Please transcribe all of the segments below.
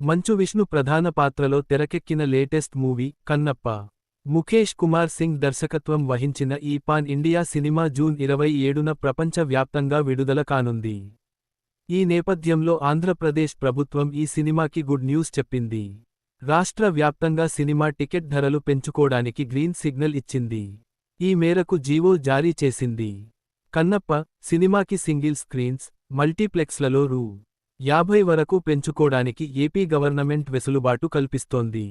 మంచు విష్ణు ప్రధాన పాత్రలో తెరకెక్కిన లేటెస్ట్ మూవీ కన్నప్ప. ముఖేష్ కుమార్ సింగ్ దర్శకత్వం వహించిన ఈ పాన్ ఇండియా సినిమా జూన్ 27న ప్రపంచ వ్యాప్తంగా విడుదల కానుంది. ఈ నేపథ్యంలో ఆంధ్రప్రదేశ్ ప్రభుత్వం ఈ సినిమాకి గుడ్ న్యూస్ చెప్పింది. రాష్ట్ర వ్యాప్తంగా సినిమా టికెట్ ధరలు పెంచుకోడానికి గ్రీన్ సిగ్నల్ ఇచ్చింది. ఈ మేరకు జీవో జారీ చేసింది. కన్నప్ప సినిమాకి సింగిల్ స్క్రీన్స్, మల్టీప్లెక్స్లలో రూ. 50 వరకు పెంచుకోడానికి ఏపీ గవర్నమెంట్ వెసులుబాటు కల్పిస్తోంది.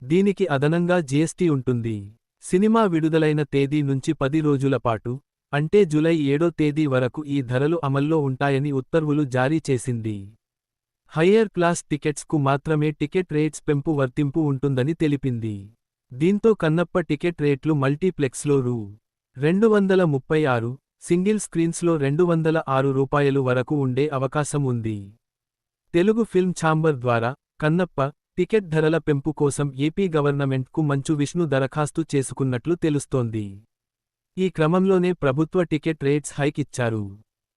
దీనికి అదనంగా జీఎస్టీ ఉంటుంది. సినిమా విడుదలైన తేదీ నుంచి 10 రోజుల పాటు, అంటే జూలై 7వ తేదీ వరకు ఈ ధరలు అమల్లో ఉంటాయని ఉత్తర్వులు జారీ చేసింది. హయ్యర్ క్లాస్ టికెట్స్కు మాత్రమే టికెట్ రేట్స్ పెంపు వర్తింపు ఉంటుందని తెలిపింది. దీంతో కన్నప్ప టికెట్ రేట్లు మల్టీప్లెక్స్లో రూ. 236, సింగిల్ స్క్రీన్స్లో రూ. 206 వరకు ఉండే అవకాశం ఉంది. తెలుగు ఫిల్మ్ ఛాంబర్ ద్వారా కన్నప్ప టికెట్ ధరల పెంపు కోసం ఏపీ గవర్నమెంట్కు మంచు విష్ణు దరఖాస్తు చేసుకున్నట్లు తెలుస్తోంది. ఈ క్రమంలోనే ప్రభుత్వ టికెట్ రేట్స్ హైక్ ఇచ్చారు.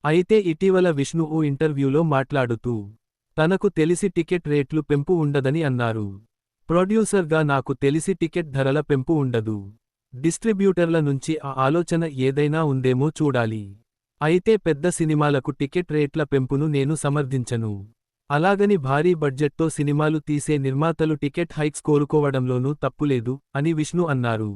అయితే ఇటీవల విష్ణు ఓ ఇంటర్వ్యూలో మాట్లాడుతూ తనకు తెలిసి టికెట్ రేట్లు పెంపు ఉండదని అన్నారు. ప్రొడ్యూసర్గా నాకు తెలిసి టికెట్ ధరల పెంపు ఉండదు. డిస్ట్రిబ్యూటర్ల నుంచి ఆ ఆలోచన ఏదైనా ఉందేమో చూడాలి. అయితే పెద్ద సినిమాలకు టికెట్ రేట్ల పెంపును నేను సమర్థించను. అలాగని భారీ బడ్జెట్తో సినిమాలు తీసే నిర్మాతలు టికెట్ హైక్స్ కోరుకోవడంలోనూ తప్పులేదు అని విష్ణు అన్నారు.